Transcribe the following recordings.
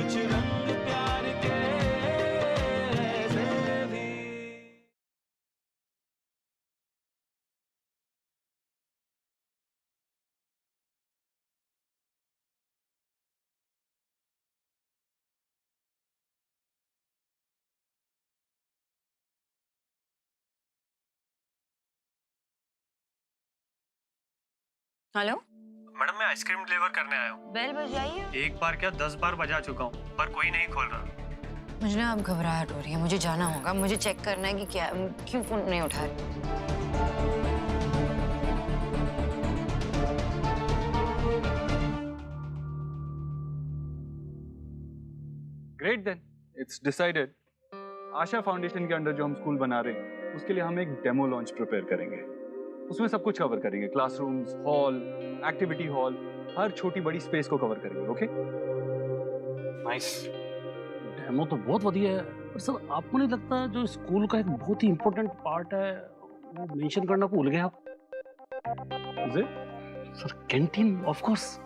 कुछ रंग प्यार के ऐसे भी। हेलो मैडम मैं आइसक्रीम डिलीवर करने आया हूँ। बेल बजाई है? एक बार क्या 10 बार बजा चुका हूँ पर कोई नहीं खोल रहा। मुझे ना अब घबराहट हो रही है, मुझे जाना होगा, मुझे चेक करना है कि क्या क्यों फोन नहीं उठा रहे। Great then, it's decided. Asha foundation के अंडर जो हम स्कूल बना रहे हैं उसके लिए हम एक डेमो लॉन्च प्रिपेयर करेंगे। उसमें सब कुछ कवर करेंगे, क्लासरूम्स, हॉल, एक्टिविटी हॉल, हर छोटी बड़ी स्पेस को कवर करेंगे। Okay nice. डेमो तो बहुत बढ़िया है, पर सर आपको नहीं लगता जो स्कूल का एक बहुत ही इम्पोर्टेंट पार्ट है वो मेंशन करना भूल गए आप? Is it? Sir canteen of course.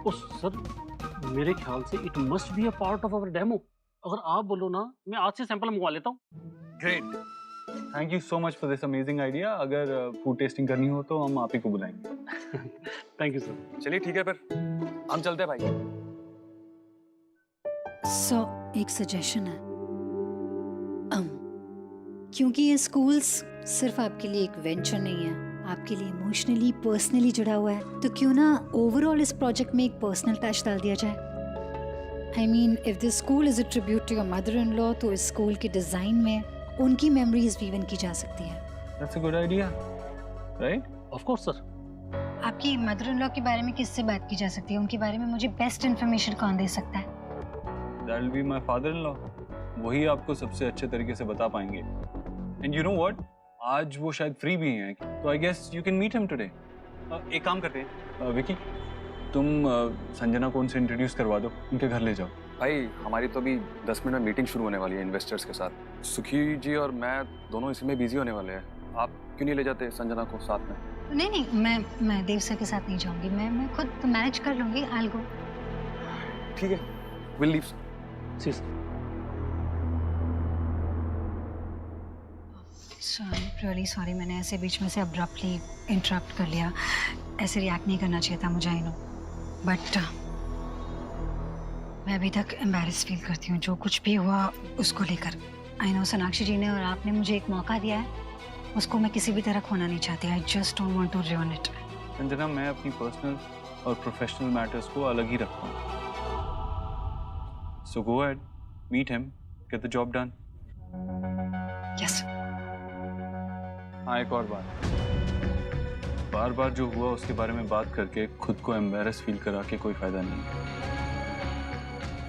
Oh sir मेरे ख्याल से it must be a part of our demo. अगर आप बोलो ना मैं आज से सैंपल मंगवा लेता हूँ। Great, thank you so much for this amazing idea. अगर फूड टेस्टिंग करनी हो तो हम आप ही को बुलाएंगे। Thank you sir. चलिए ठीक है, फिर हम चलते हैं भाई। एक सजेशन है। क्योंकि ये स्कूल्स सिर्फ आपके लिए एक वेंचर नहीं है, आपके लिए इमोशनली पर्सनली जुड़ा हुआ है, तो क्यों ना ओवरऑल इस प्रोजेक्ट में एक पर्सनल टच डाल दिया जाए। I mean if this school is a tribute to your mother in law, तो इस स्कूल के डिजाइन में उनकी मेमोरीज वीवन की जा सकती है। That's a good idea, right? Of course sir. आपकी मदर इन लॉ के बारे में किससे बात की जा सकती है? उनके बारे में मुझे बेस्ट इन्फॉर्मेशन कौन दे सकता है? That will be my father in law. वही आपको सबसे अच्छे तरीके से बता पाएंगे। एंड यू नो व्हाट, आज वो शायद फ्री भी हैं, तो I guess you can meet him today. एक काम करते हैं, विकी तुम संजना को उनसे इंट्रोड्यूस करवा दो, उनके घर ले जाओ। भाई हमारी तो अभी 10 मिनट में मीटिंग शुरू होने वाली है इन्वेस्टर्स के साथ। सुखी जी और मैं दोनों इसी में बिजी होने वाले हैं। आप क्यों नहीं ले जाते संजना को साथ में? नहीं, मैं देव सर के साथ नहीं जाऊंगी। मैं खुद मैनेज कर लूंगी। I'll go। ठीक है, विल लीव। जी सर। रियली सॉरी, मैंने ऐसे बीच में से अब्रप्टली इंटरप्ट कर लिया। ऐसे रिएक्ट नहीं करना चाहिए था मुझे, आई नो, बट मैं अभी तक एम्बैरेस फील करती हूँ जो कुछ भी हुआ उसको लेकर। आई नो सोनाक्षी जी ने और आपने मुझे एक मौका दिया है, उसको मैं किसी भी तरह खोना नहीं चाहती। I just don't want to ruin it। Sanjana, मैं अपनी पर्सनल और प्रोफेशनल मैटर्स को अलग ही रखता हूँ। So go ahead, meet him, get the job done. Yes. हाँ, एक और बार बार जो हुआ उसके बारे में बात करके खुद को एम्बैरेस फील करा के कोई फायदा नहीं है।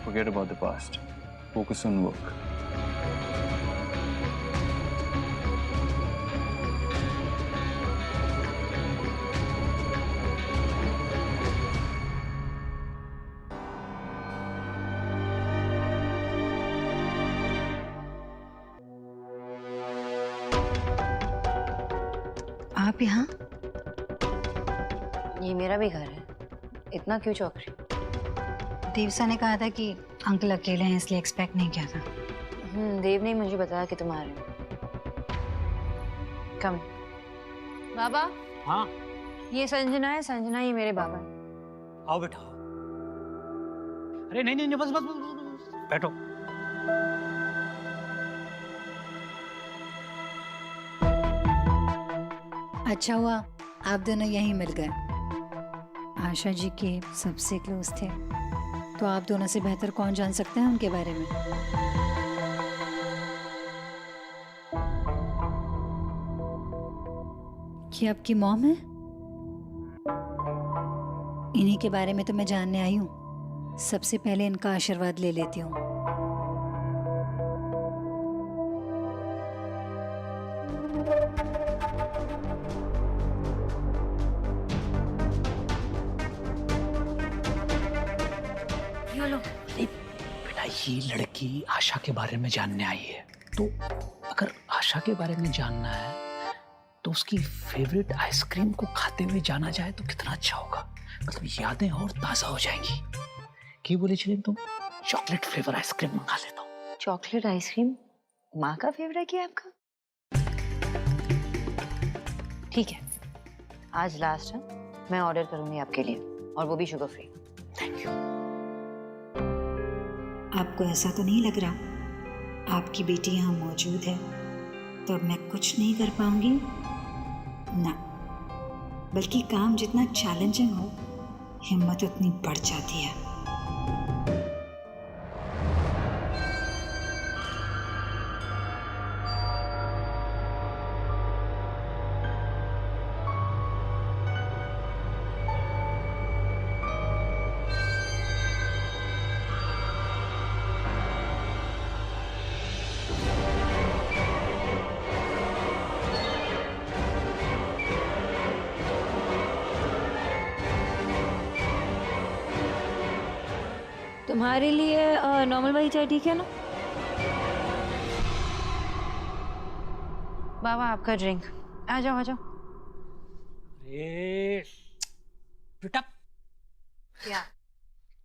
Forget about the past. Focus on work. आप यहाँ? ये मेरा भी घर है, इतना क्यों चौंक रही? देव सर ने कहा था कि अंकल अकेले हैं, इसलिए एक्सपेक्ट नहीं किया था। देव ने मुझे बताया कि तुम आ रहे हो। कम बाबा। हाँ ये संजना है, संजना ये मेरे बाबा है। आओ बेटा। अरे नहीं बस बैठो। अच्छा हुआ आप दोनों यहीं मिल गए। आशा जी के सबसे क्लोज थे, तो आप दोनों से बेहतर कौन जान सकता है उनके बारे में। कि आपकी मॉम है? इन्हीं के बारे में तो मैं जानने आई हूँ। सबसे पहले इनका आशीर्वाद ले लेती हूँ। बेटा ये लड़की आशा के बारे में जानने आई है, तो अगर आशा के बारे में जानना है तो उसकी फेवरेट आइसक्रीम को खाते हुए जाना जाए तो कितना अच्छा होगा। मतलब यादें और ताजा हो जाएंगी। क्या बोले चले तुम? चॉकलेट फ्लेवर आइसक्रीम मंगा लेता हूँ। चॉकलेट आइसक्रीम माँ का फेवरेट है आपका? ठीक है, आज लास्ट है, मैं ऑर्डर करूंगी आपके लिए, और वो भी शुगर फ्री। Thank you. आपको ऐसा तो नहीं लग रहा आपकी बेटी यहाँ मौजूद है तो अब मैं कुछ नहीं कर पाऊंगी? ना, बल्कि काम जितना चैलेंजिंग हो, हिम्मत उतनी बढ़ जाती है। तुम्हारे लिए नॉर्मल वाली चाय ठीक है ना? बाबा आपका ड्रिंक। आ जाओ आ जाओ। अरे बेटा, क्या?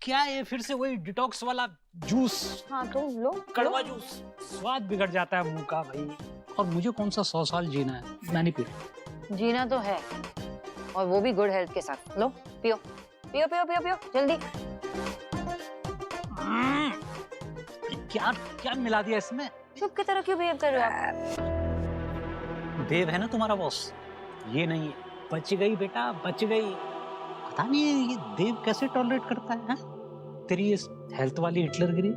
क्या ये फिर से वही डिटॉक्स वाला जूस? हाँ तो लो। कड़वा जूस, स्वाद बिगड़ जाता है मुंह का भाई। और मुझे कौन सा 100 साल जीना है, मैं नहीं पी रहा। जीना तो है, और वो भी गुड हेल्थ के साथ। लो पियो पियो पियो पियो पियो जल्दी। क्या क्या मिला दिया इसमें? चुप की तरह क्यों बिहेव कर रहे हो आप? देव है ना तुम्हारा बॉस, ये नहीं है। बच गई बेटा, बच गई। पता नहीं ये देव कैसे टॉलरेट करता है, तेरी ये हेल्थ वाली हिटलरगिरी।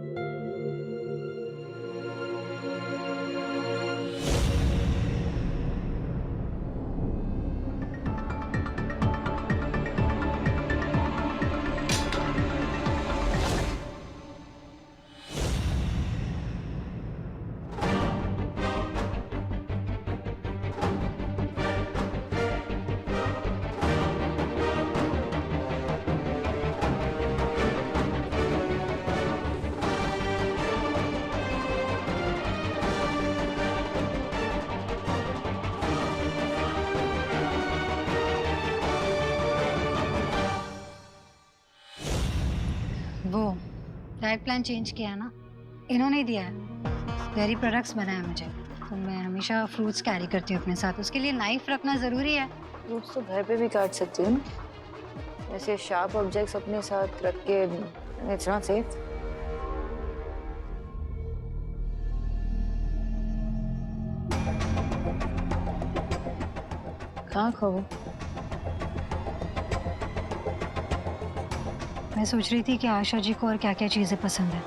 वो डाइट प्लान चेंज किया है ना, इन्होंने ही दिया है। डेयरी प्रोडक्ट्स बनाए हैं मुझे, तो मैं हमेशा फ्रूट्स कैरी करती हूँ अपने साथ। उसके लिए नाइफ रखना ज़रूरी है। फ्रूट्स तो घर पे भी काट सकती हूँ ना, ऐसे शार्प ऑब्जेक्ट्स अपने साथ रख के। It's not safe. कहाँ खो? मैं सोच रही थी कि आशा जी को और क्या क्या चीज़ें पसंद है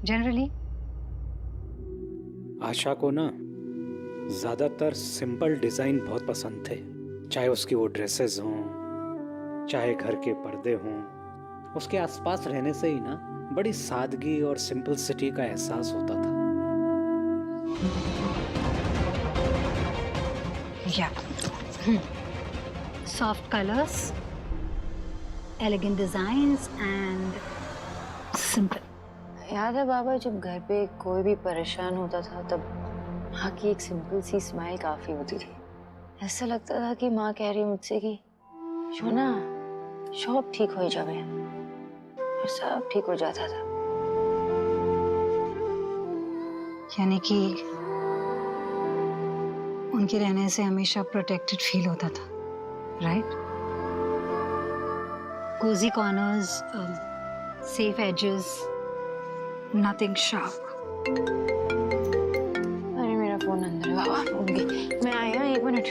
जनरली। आशा को ना ज़्यादातर सिंपल डिज़ाइन बहुत पसंद थे, चाहे उसकी वो ड्रेसेस हों, चाहे घर के पर्दे हों। उसके आसपास रहने से ही ना बड़ी सादगी और सिंपलिसिटी का एहसास होता था। या soft colours, elegant designs and simple. याद है बाबा, जब घर पे कोई भी परेशान होता था तब माँ की एक सिंपल सी स्माइल काफी होती थी। ऐसा लगता था कि माँ कह रही है मुझसे कि शोना सब ठीक हो जावे, और सब ठीक हो जाता था। यानी कि उनके रहने से हमेशा प्रोटेक्टेड फील होता था, right? Cozy corners, safe edges, nothing sharp. अरे मेरा फोन अंदर है बाबा, उठ गई। मैं आई हूँ, 1 minute.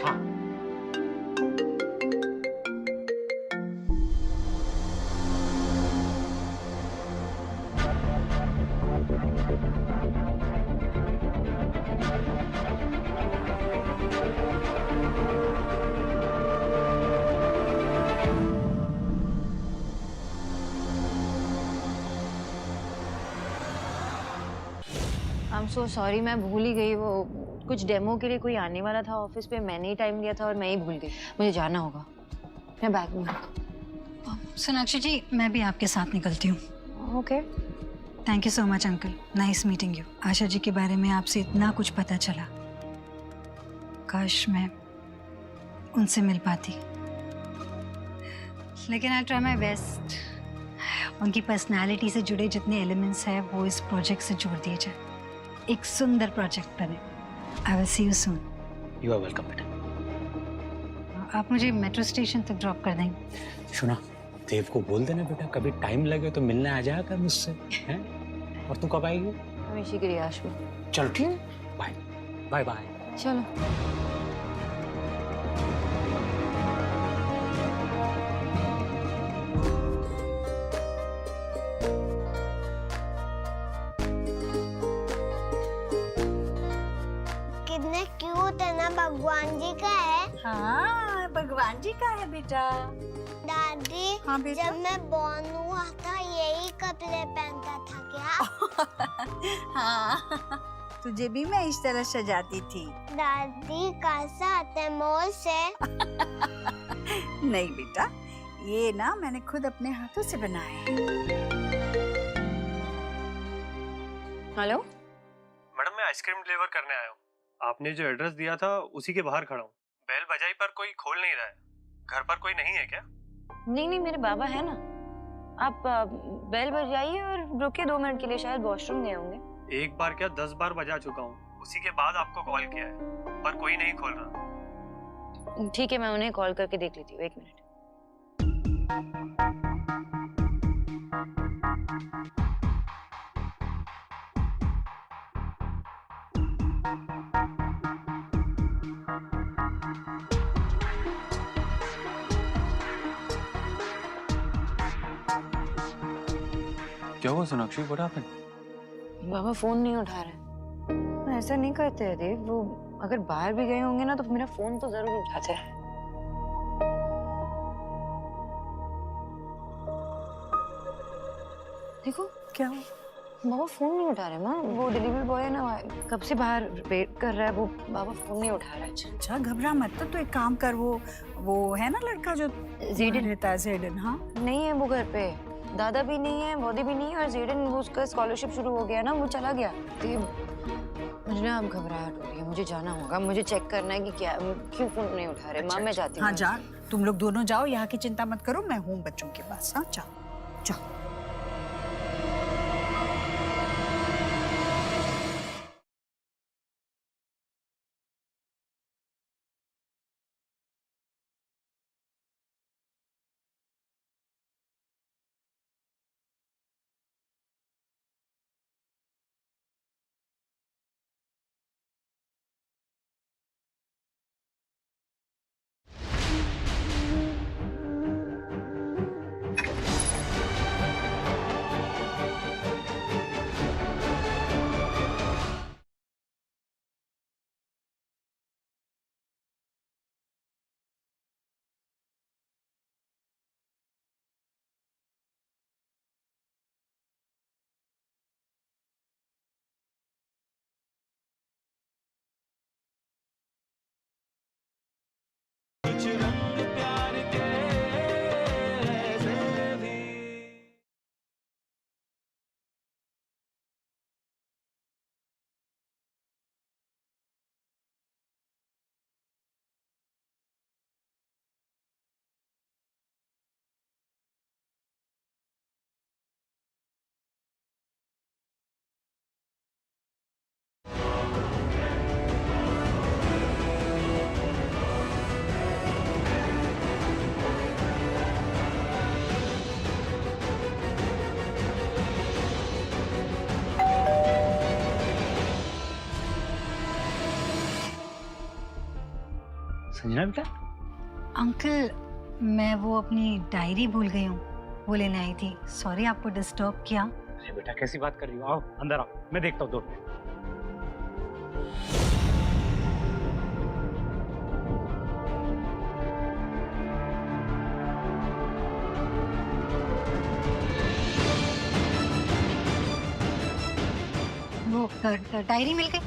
I am so sorry, मैं भूल ही गई। वो कुछ डेमो के लिए कोई आने वाला था ऑफिस पे, मैंने ही टाइम दिया था और मैं ही भूल गई। मुझे जाना होगा, मैं बैग में। सोनाक्षी जी, मैं भी आपके साथ निकलती हूँ। Okay. Thank you so much uncle, nice meeting you. Asha ji के बारे में आपसे इतना कुछ पता चला, काश मैं उनसे मिल पाती, लेकिन आई ट्राई माय बेस्ट। उनकी पर्सनालिटी से जुड़े जितने एलिमेंट्स हैं वो इस प्रोजेक्ट से जोड़ दिए जाए, एक सुंदर प्रोजेक्ट बने। I will see you soon. You are welcome बेटा। आप मुझे मेट्रो स्टेशन तक ड्रॉप कर देंगे? सुना, देव को बोल देना बेटा, कभी टाइम लगे तो मिलने आ जाया कर मुझसे, हैं? और तू कब आएगी? हमेशा की रियाश में। चल ठीक, बाय बाय बाय। चलो। कितने क्यूट है ना, भगवान जी का है। हाँ, भगवान जी का है बेटा। दादी, हाँ बेटा। जब मैं बॉर्न हुआ था यही कपड़े पहनता था क्या? हाँ, तुझे भी मैं इस तरह सजाती थी। दादी कैसा आते मॉल से? नहीं बेटा, ये ना मैंने खुद अपने हाथों से बनाए। हेलो मैडम, मैं आइसक्रीम डिलीवर करने आया हूँ। आपने जो एड्रेस दिया था उसी के बाहर खड़ा हूँ। बेल बजाई पर कोई खोल नहीं रहा है। घर पर कोई नहीं है क्या? नहीं नहीं, मेरे बाबा है ना। आप बेल बजाइए और रुकिए 2 मिनट के लिए, शायद वॉशरूम गए होंगे। एक बार क्या 10 बार बजा चुका हूँ। उसी के बाद आपको कॉल किया है, पर कोई नहीं खोल रहा। ठीक है, मैं उन्हें कॉल करके देख लेती हूँ, 1 मिनट। क्या हुआ Sonakshi? What happened? Baba phone नहीं उठा रहे। ऐसा नहीं करते हैं देव, वो अगर बाहर भी गए होंगे ना तो मेरा फोन तो जरूर उठाते हैं। देखो क्या हुआ? बाबा फोन नहीं उठा रहे। माँ, वो डिलीवरी बॉय है ना, कब से बाहर वेट कर रहा है, वो बाबा फोन नहीं उठा रहा है। अच्छा घबरा मत, तो एक काम कर, वो है ना लड़का जो जेडन रहता है, जेडन। हाँ नहीं है वो घर पे, दादा भी नहीं है, बॉडी भी नहीं है, और जेडन वो उसका स्कॉलरशिप शुरू हो गया ना, वो चला गया। मुझे ना अब घबराहट हो रही है, मुझे जाना होगा, मुझे चेक करना है कि क्या क्यों फोन नहीं उठा रहे। माँ मैं जाती हूँ। हाँ जा, तुम लोग दोनों जाओ, यहाँ की चिंता मत करो, मैं हूँ बच्चों के पास। हाँ जाओ जाओ। कुछ रंग प्यार के ऐसे भी। संजना बेटा, अंकल, मैं वो अपनी डायरी भूल गई हूँ, वो लेने आई थी। सॉरी आपको डिस्टर्ब किया। अरे बेटा कैसी बात कर रही हो? आओ अंदर आओ, मैं देखता हूँ। 2 मिनट। वो डायरी मिल गई?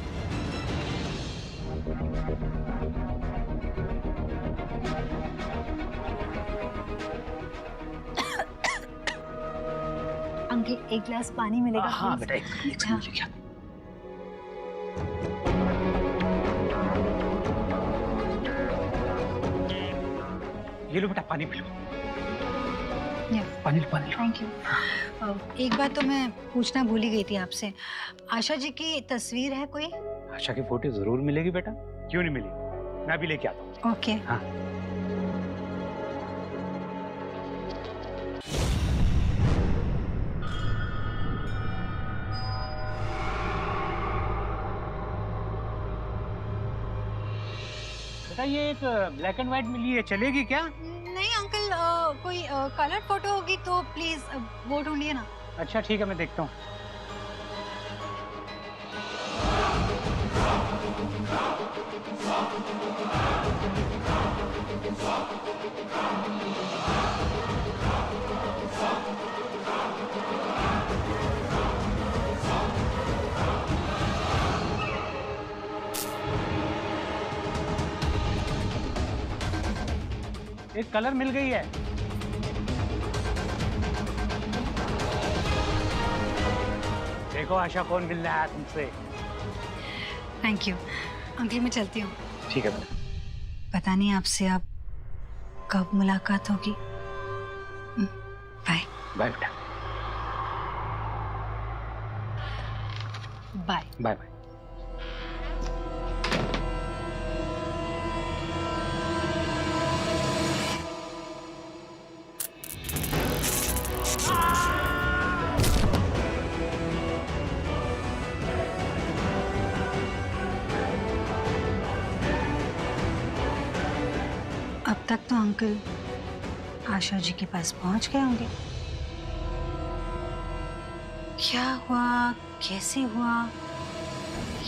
अंकल एक गिलास पानी मिलेगा? हाँ please? बेटा, एक हाँ। मिनट लेके आता हूँ। ये लो बेटा, पानी पी लो। Yeah. पानी पानी। Thank you. एक बात तो मैं पूछना भूल ही गई थी आपसे, आशा जी की तस्वीर है कोई? आशा की फोटो जरूर मिलेगी बेटा, क्यों नहीं मिली, मैं अभी लेके आता हूँ। ओके। हाँ। बेटा ये एक ब्लैक एंड व्हाइट मिली है, चलेगी क्या? नहीं अंकल, कोई कलर फोटो होगी तो प्लीज वो ढूंढिए ना। अच्छा ठीक है, मैं देखता हूँ। एक कलर मिल गई है। देखो आशा कौन मिल रहा है तुमसे। थैंक यू अंकल, मैं चलती हूँ। ठीक है। पता नहीं आपसे अब कब मुलाकात होगी। बाय। बाय बेटा। बाय। Bye bye. अब तक तो अंकल आशा जी के पास पहुंच गए होंगे। क्या हुआ, कैसे हुआ,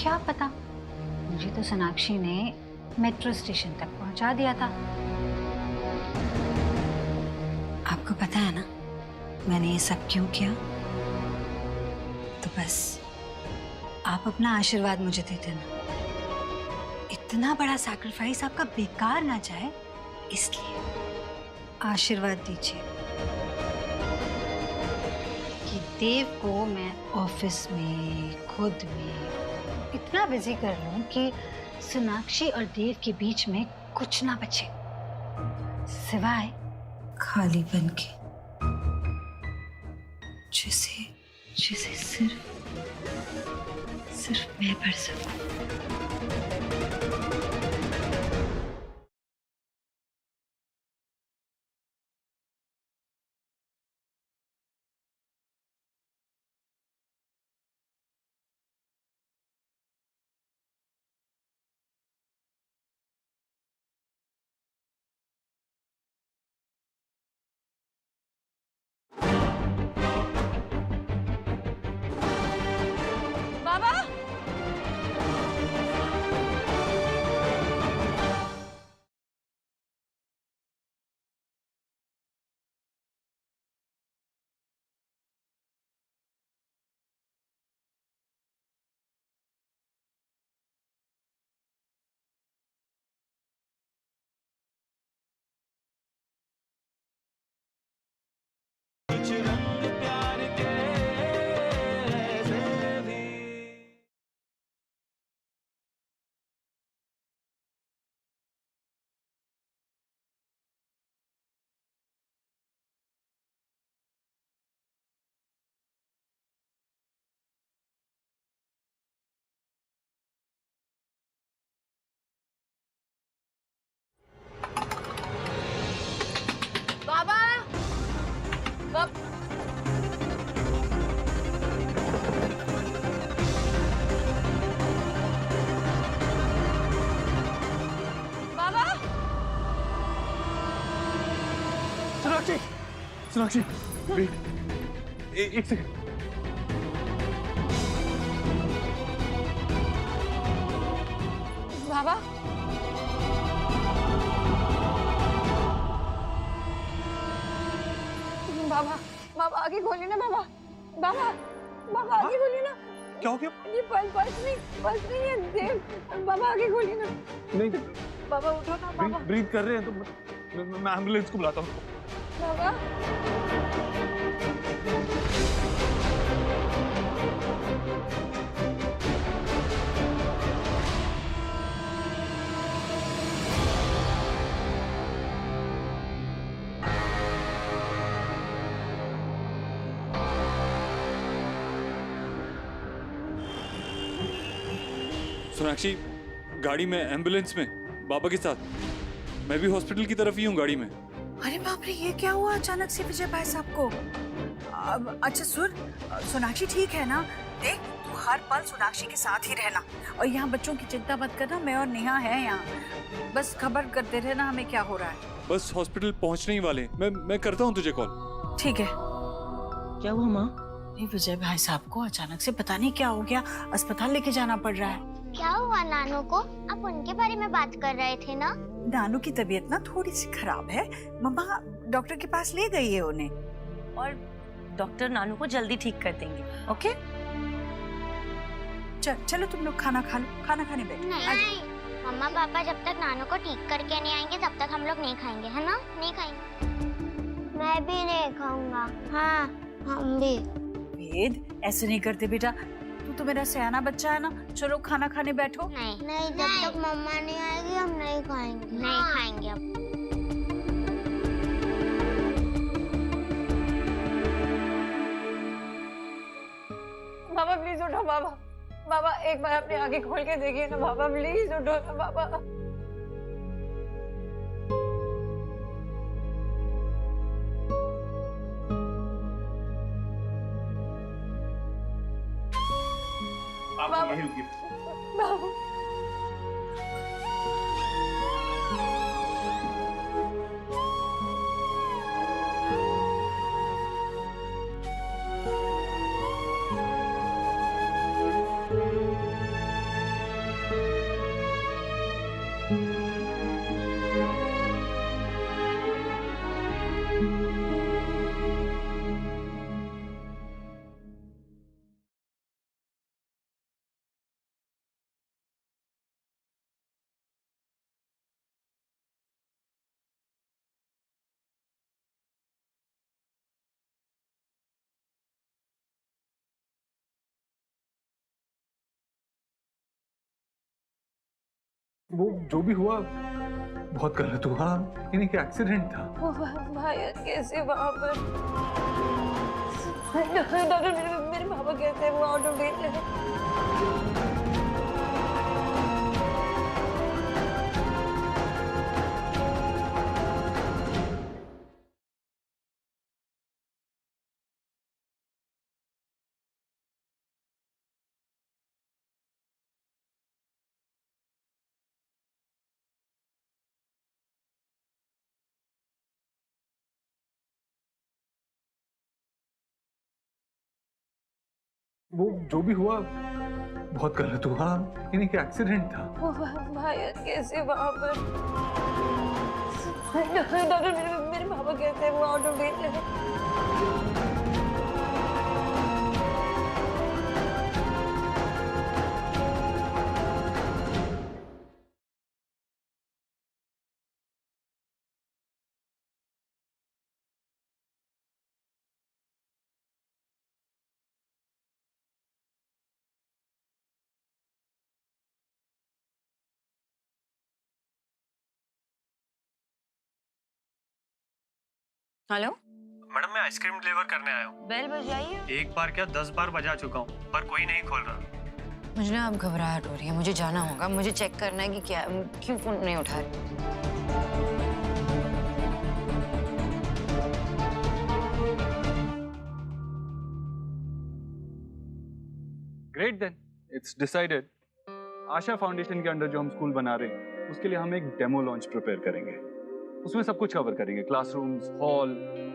क्या पता। मुझे तो सोनाक्षी ने मेट्रो स्टेशन तक पहुंचा दिया था। आपको पता है ना मैंने ये सब क्यों किया? तो बस आप अपना आशीर्वाद मुझे दे देना। इतना बड़ा सैक्रिफाइस आपका बेकार ना जाए, इसलिए आशीर्वाद दीजिए कि देव को मैं ऑफिस में खुद में इतना बिजी कर लूं कि सोनाक्षी और देव के बीच में कुछ ना बचे सिवाय खालीपन के, जिसे जिसे सिर्फ मैं भर सकूं। कुछ रंग प्यार के ऐसे भी बाबा, बाबा, सोनाक्षी, सोनाक्षी, वेट, एक सेकंड। बाबा, बाबा, बाबा आगे खोलिए ना बाबा, बाबा, बाबा आगे खोलिए ना। क्या हो गया? ये पल्स नहीं है देव, बाबा आगे खोलिए ना। नहीं, बाबा उठो ना बाबा। ब्रीथ कर रहे हैं तो मैं एम्बुलेंस को बुलाता हूँ। बाबा, सोनाक्षी गाड़ी में, एम्बुलेंस में, बाबा के साथ। मैं भी हॉस्पिटल की तरफ ही हूँ गाड़ी में। अरे बाप रे, ये क्या हुआ अचानक से विजय भाई साहब को? अच्छा सुन, सोनाक्षी ठीक है ना? देख, तू हर पल सोनाक्षी के साथ ही रहना और यहाँ बच्चों की चिंता मत करना। मैं और नेहा है यहाँ, बस खबर करते रहना हमें क्या हो रहा है। बस हॉस्पिटल पहुँचने ही वाले। मैं करता हूँ तुझे कॉल। ठीक है। क्या हुआ माँ? नहीं, विजय भाई साहब को अचानक से पता नहीं क्या हो गया, अस्पताल लेके जाना पड़ रहा है। क्या हुआ नानू को? आप उनके बारे में बात कर रहे थे ना? नानू की तबीयत ना थोड़ी सी खराब है, मम्मा डॉक्टर के पास ले गई है उन्हें। और डॉक्टर नानू को जल्दी ठीक कर देंगे। ओके चलो तुम लोग खाना खा लो, खाना खाने बैठो। नहीं, मम्मा पापा जब तक नानू को ठीक करके नहीं आएंगे तब तक हम लोग नहीं खाएंगे, है ना? नहीं खाएंगे। मैं भी नहीं खाऊंगा। हाँ, हम भी। वेद, ऐसे नहीं करते बेटा, तू तो मेरा सयाना बच्चा है ना। चलो खाना खाने बैठो। नहीं, जब तक मम्मा नहीं आएगी हम नहीं खाएंगे। नहीं खाएंगे अब। बाबा प्लीज उठो बाबा। बाबा एक बार अपनी आंखें खोल के देखिए ना बाबा, प्लीज उठो ना बाबा। आप यहीं रुकिए। बाबा वो जो भी हुआ बहुत गलत हुआ, लेकिन एक एक्सीडेंट था। भाई कैसे वहाँ पर? डॉक्टर मेरे पापा कहते हैं वो आउट ऑफ डेट है। वो जो भी हुआ बहुत गलत हुआ, लेकिन एक एक्सीडेंट था। भाई कैसे वहाँ पर? डॉक्टर मेरे पापा कहते हैं वो आउट ऑफ डेट है। हेलो मैडम, मैं आइसक्रीम डिलीवर करने आया हूँ। बेल बजाई है? एक बार क्या 10 बार बजा चुका हूँ, पर कोई नहीं खोल रहा। मुझे ना अब घबराहट हो रही है, मुझे जाना होगा। मुझे चेक करना है कि क्या, क्यों फोन नहीं उठा रही। Great then, it's decided. Asha foundation के अंडर जो हम स्कूल बना रहे हैं, उसके लिए हम एक डेमो लॉन्च प्रिपेयर करेंगे। उसमें सब कुछ कवर करेंगे, क्लासरूम्स, हॉल,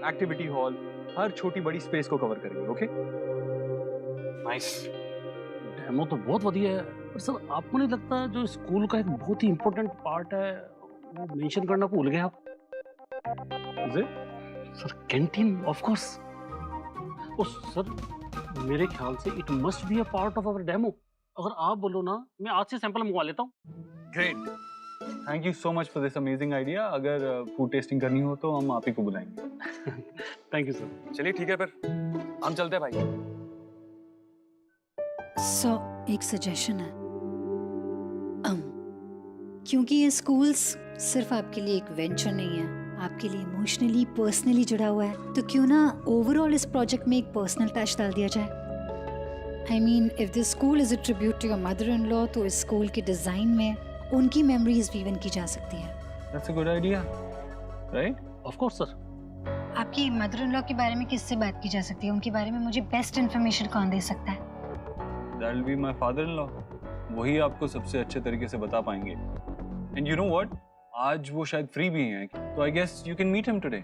एक्टिविटी हॉल, हर छोटी बड़ी स्पेस को कवर करेंगे। ओके? नाइस। डेमो तो बहुत बढ़िया है, पर सर आपको नहीं लगता जो स्कूल का एक बहुत ही इम्पोर्टेंट पार्ट है वो मेंशन करना भूल गए आप? Sir canteen of course. Oh sir, मेरे ख्याल से it must be a part of our demo. अगर आप बोलो ना, मैं आज से सैंपल मंगवा लेता हूँ। Great, thank you so much for this amazing idea. अगर फूड टेस्टिंग करनी हो तो हम आप ही को बुलाएंगे। Thank you sir. चलिए ठीक है, फिर हम चलते हैं भाई। सो एक सजेशन है, क्योंकि ये स्कूल्स सिर्फ आपके लिए एक वेंचर नहीं है, आपके लिए इमोशनली पर्सनली जुड़ा हुआ है, तो क्यों ना ओवरऑल इस प्रोजेक्ट में एक पर्सनल टच डाल दिया जाए। I mean if this school is a tribute to your mother in law तो इस स्कूल के डिजाइन में उनकी मेमोरीज वीवन की जा सकती है। That's a good idea, right? Of course sir. आपकी मदर इन लॉ के बारे में किससे बात की जा सकती है? उनके बारे में मुझे बेस्ट इन्फॉर्मेशन कौन दे सकता है? That will be my father in law. वही आपको सबसे अच्छे तरीके से बता पाएंगे। एंड यू नो व्हाट, आज वो शायद फ्री भी हैं, तो I guess you can meet him today.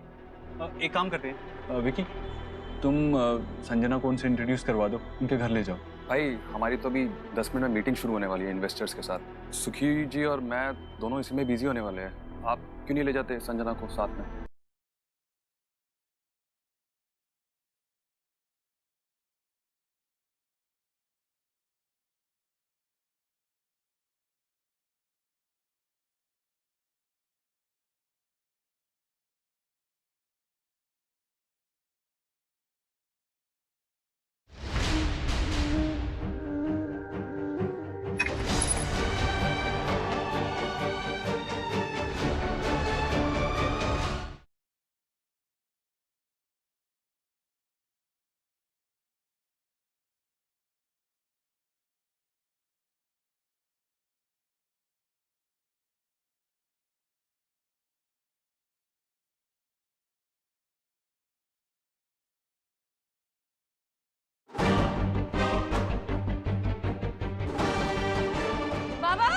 एक काम करते हैं, विकी तुम संजना को उनसे इंट्रोड्यूस करवा दो, उनके घर ले जाओ। भाई हमारी तो अभी 10 मिनट में मीटिंग शुरू होने वाली है इन्वेस्टर्स के साथ। सुखी जी और मैं दोनों इसी में बिजी होने वाले हैं। आप क्यों नहीं ले जाते संजना को साथ में? बाबा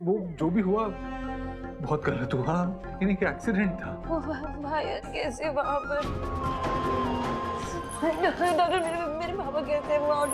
वो जो भी हुआ बहुत गलत हुआ, लेकिन एक एक्सीडेंट था। भाई कैसे वहाँ पर? डॉक्टर मेरे पापा कैसे वहाँ